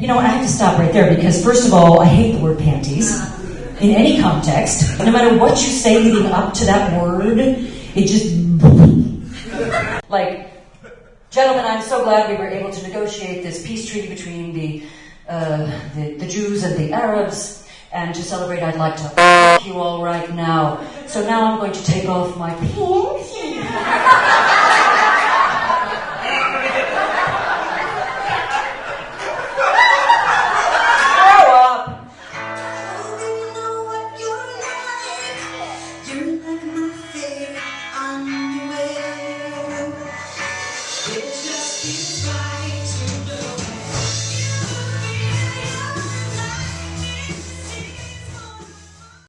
You know, I have to stop right there because, first of all, I hate the word panties in any context. No matter what you say leading up to that word, it just... Like, gentlemen, I'm so glad we were able to negotiate this peace treaty between the Jews and the Arabs, and to celebrate, I'd like to fuck you all right now. So now I'm going to take off my pants.